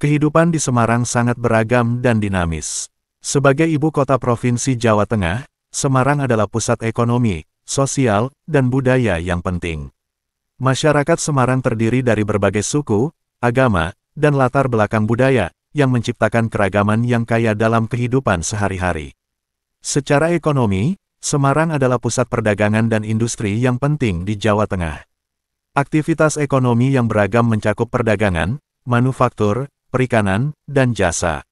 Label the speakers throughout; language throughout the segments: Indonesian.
Speaker 1: Kehidupan di Semarang sangat beragam dan dinamis. Sebagai ibu kota Provinsi Jawa Tengah, Semarang adalah pusat ekonomi, sosial, dan budaya yang penting. Masyarakat Semarang terdiri dari berbagai suku, agama, dan latar belakang budaya, yang menciptakan keragaman yang kaya dalam kehidupan sehari-hari. Secara ekonomi, Semarang adalah pusat perdagangan dan industri yang penting di Jawa Tengah. Aktivitas ekonomi yang beragam mencakup perdagangan, manufaktur, perikanan, dan jasa.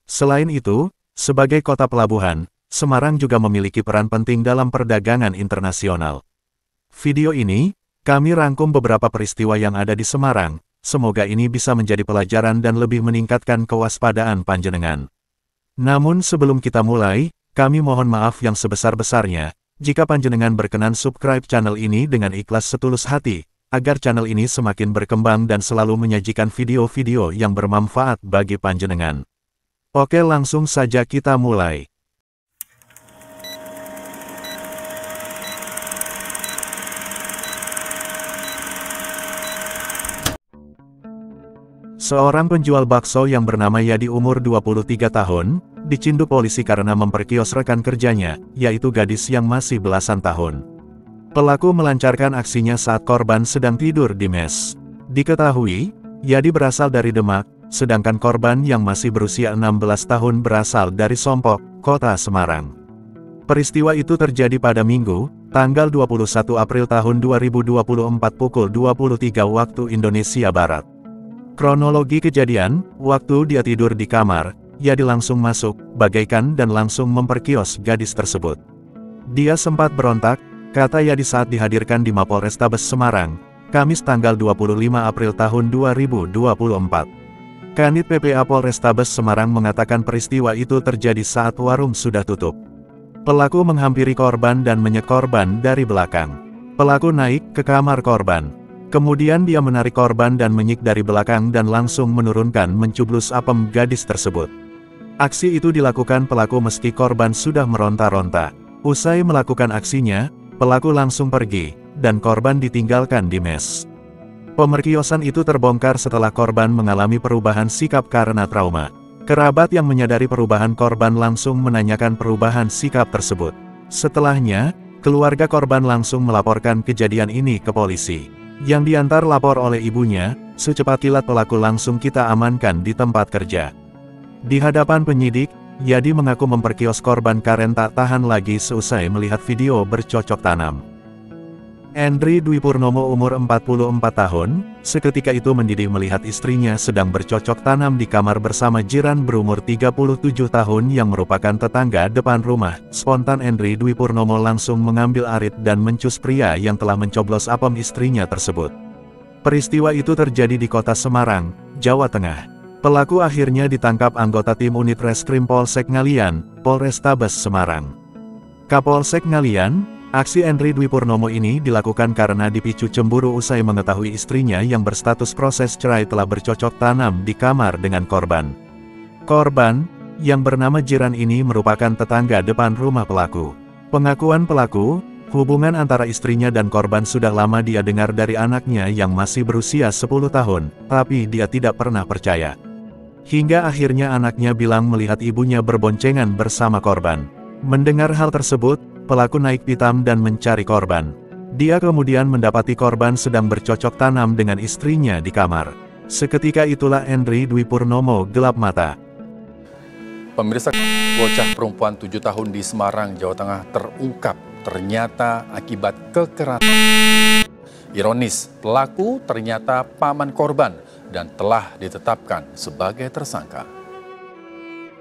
Speaker 1: Selain itu, sebagai kota pelabuhan, Semarang juga memiliki peran penting dalam perdagangan internasional. Video ini, kami rangkum beberapa peristiwa yang ada di Semarang. Semoga ini bisa menjadi pelajaran dan lebih meningkatkan kewaspadaan panjenengan. Namun sebelum kita mulai, kami mohon maaf yang sebesar-besarnya, jika panjenengan berkenan subscribe channel ini dengan ikhlas setulus hati, agar channel ini semakin berkembang dan selalu menyajikan video-video yang bermanfaat bagi panjenengan. Oke, langsung saja kita mulai. Seorang penjual bakso yang bernama Yadi umur 23 tahun, dicinduk polisi karena memperkios rekan kerjanya, yaitu gadis yang masih belasan tahun. Pelaku melancarkan aksinya saat korban sedang tidur di mes. Diketahui, Yadi berasal dari Demak, sedangkan korban yang masih berusia 16 tahun berasal dari Sompok, Kota Semarang. Peristiwa itu terjadi pada Minggu, tanggal 21 April tahun 2024 pukul 23 waktu Indonesia Barat. Kronologi kejadian, waktu dia tidur di kamar, Yadi langsung masuk, bagaikan dan langsung memperkios gadis tersebut. Dia sempat berontak, kata Yadi saat dihadirkan di Mapolrestabes Semarang, Kamis tanggal 25 April tahun 2024. Kanit PPA Polrestabes Semarang mengatakan peristiwa itu terjadi saat warung sudah tutup. Pelaku menghampiri korban dan menyek korban dari belakang. Pelaku naik ke kamar korban. Kemudian dia menarik korban dan menyik dari belakang dan langsung menurunkan mencublus apem gadis tersebut. Aksi itu dilakukan pelaku meski korban sudah meronta-ronta. Usai melakukan aksinya, pelaku langsung pergi, dan korban ditinggalkan di mes. Pemerkiosan itu terbongkar setelah korban mengalami perubahan sikap karena trauma. Kerabat yang menyadari perubahan korban langsung menanyakan perubahan sikap tersebut. Setelahnya, keluarga korban langsung melaporkan kejadian ini ke polisi. Yang diantar lapor oleh ibunya, secepat kilat pelaku langsung kita amankan di tempat kerja. Di hadapan penyidik, Yadi mengaku memperkios korban karen tak tahan lagi seusai melihat video bercocok tanam. Endri Dwi Purnomo umur 44 tahun, seketika itu mendidih melihat istrinya sedang bercocok tanam di kamar bersama jiran berumur 37 tahun yang merupakan tetangga depan rumah. Spontan Endri Dwi Purnomo langsung mengambil arit dan mencus pria yang telah mencoblos apem istrinya tersebut. Peristiwa itu terjadi di kota Semarang, Jawa Tengah. Pelaku akhirnya ditangkap anggota tim unit reskrim Polsek Ngalian, Polrestabes Semarang. Kapolsek Ngalian, aksi Endri Dwi Purnomo ini dilakukan karena dipicu cemburu usai mengetahui istrinya yang berstatus proses cerai telah bercocok tanam di kamar dengan korban. Korban, yang bernama Jiran ini merupakan tetangga depan rumah pelaku. Pengakuan pelaku, hubungan antara istrinya dan korban sudah lama dia dengar dari anaknya yang masih berusia 10 tahun, tapi dia tidak pernah percaya. Hingga akhirnya anaknya bilang melihat ibunya berboncengan bersama korban. Mendengar hal tersebut, pelaku naik pitam dan mencari korban. Dia kemudian mendapati korban sedang bercocok tanam dengan istrinya di kamar. Seketika itulah Endri Dwi Purnomo gelap mata.
Speaker 2: Pemirsa, bocah perempuan 7 tahun di Semarang, Jawa Tengah terungkap ternyata akibat kekerasan. Ironis, pelaku ternyata paman korban dan telah ditetapkan sebagai tersangka.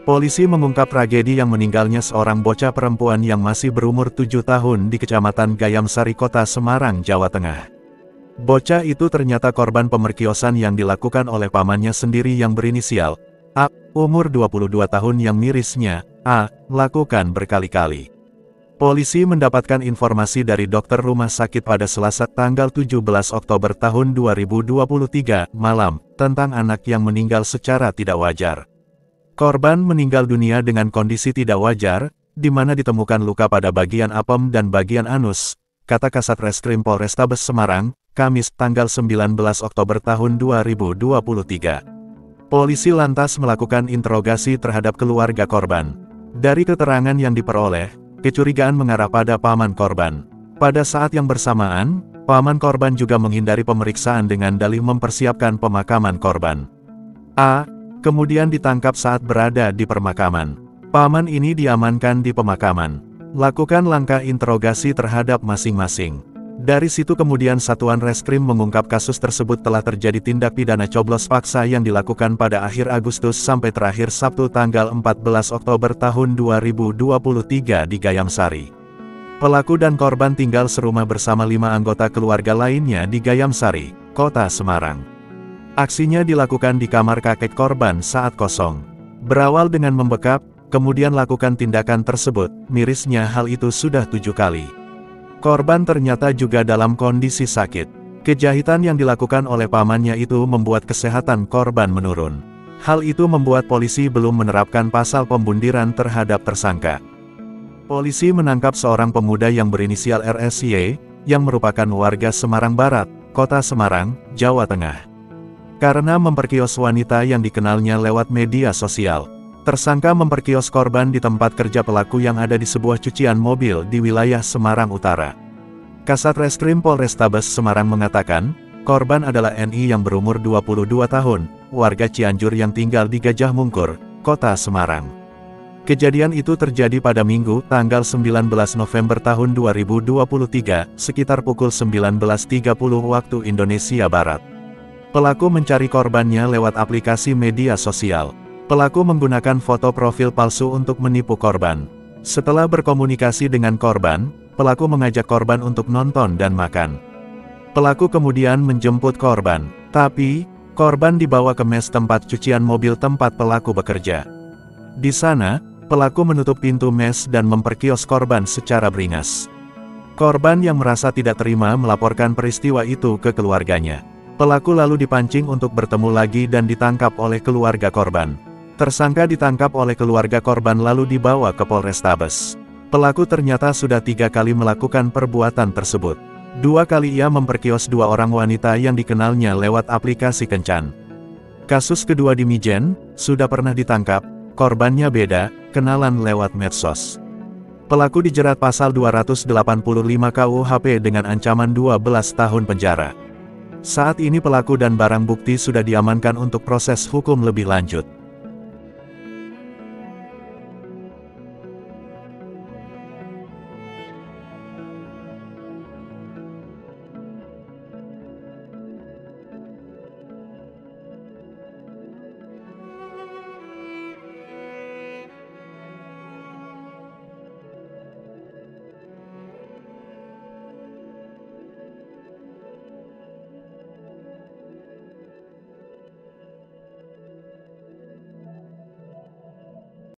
Speaker 1: Polisi mengungkap tragedi yang meninggalnya seorang bocah perempuan yang masih berumur 7 tahun di Kecamatan Gayamsari, Kota Semarang, Jawa Tengah. Bocah itu ternyata korban pemerkiosan yang dilakukan oleh pamannya sendiri yang berinisial A, umur 22 tahun yang mirisnya A, lakukan berkali-kali. Polisi mendapatkan informasi dari dokter rumah sakit pada Selasa tanggal 17 Oktober tahun 2023 malam, tentang anak yang meninggal secara tidak wajar. Korban meninggal dunia dengan kondisi tidak wajar, di mana ditemukan luka pada bagian apem dan bagian anus, kata Kasat Reskrim Polrestabes Semarang, Kamis tanggal 19 Oktober tahun 2023. Polisi lantas melakukan interogasi terhadap keluarga korban. Dari keterangan yang diperoleh, kecurigaan mengarah pada paman korban. Pada saat yang bersamaan, paman korban juga menghindari pemeriksaan dengan dalih mempersiapkan pemakaman korban. A. Kemudian ditangkap saat berada di pemakaman. Paman ini diamankan di pemakaman. Lakukan langkah interogasi terhadap masing-masing. Dari situ kemudian Satuan Reskrim mengungkap kasus tersebut telah terjadi tindak pidana coblos paksa yang dilakukan pada akhir Agustus sampai terakhir Sabtu tanggal 14 Oktober tahun 2023 di Gayam Sari. Pelaku dan korban tinggal serumah bersama 5 anggota keluarga lainnya di Gayam Sari, Kota Semarang. Aksinya dilakukan di kamar kakek korban saat kosong. Berawal dengan membekap, kemudian lakukan tindakan tersebut, mirisnya hal itu sudah 7 kali. Korban ternyata juga dalam kondisi sakit. Kejahitan yang dilakukan oleh pamannya itu membuat kesehatan korban menurun. Hal itu membuat polisi belum menerapkan pasal pembundiran terhadap tersangka. Polisi menangkap seorang pemuda yang berinisial RSY, yang merupakan warga Semarang Barat, Kota Semarang, Jawa Tengah. Karena memperkios wanita yang dikenalnya lewat media sosial, tersangka memperkios korban di tempat kerja pelaku yang ada di sebuah cucian mobil di wilayah Semarang Utara. Kasat Reskrim Polrestabes Semarang mengatakan, korban adalah NI yang berumur 22 tahun, warga Cianjur yang tinggal di Gajah Mungkur, Kota Semarang. Kejadian itu terjadi pada Minggu, tanggal 19 November tahun 2023, sekitar pukul 19.30 waktu Indonesia Barat. Pelaku mencari korbannya lewat aplikasi media sosial. Pelaku menggunakan foto profil palsu untuk menipu korban. Setelah berkomunikasi dengan korban, pelaku mengajak korban untuk nonton dan makan. Pelaku kemudian menjemput korban, tapi korban dibawa ke mes tempat cucian mobil tempat pelaku bekerja. Di sana, pelaku menutup pintu mes dan memperkios korban secara beringas. Korban yang merasa tidak terima melaporkan peristiwa itu ke keluarganya. Pelaku lalu dipancing untuk bertemu lagi dan ditangkap oleh keluarga korban. Tersangka ditangkap oleh keluarga korban lalu dibawa ke Polrestabes. Pelaku ternyata sudah 3 kali melakukan perbuatan tersebut. 2 kali ia memperkios 2 orang wanita yang dikenalnya lewat aplikasi kencan. Kasus kedua di Mijen, sudah pernah ditangkap, korbannya beda, kenalan lewat medsos. Pelaku dijerat pasal 285 KUHP dengan ancaman 12 tahun penjara. Saat ini pelaku dan barang bukti sudah diamankan untuk proses hukum lebih lanjut.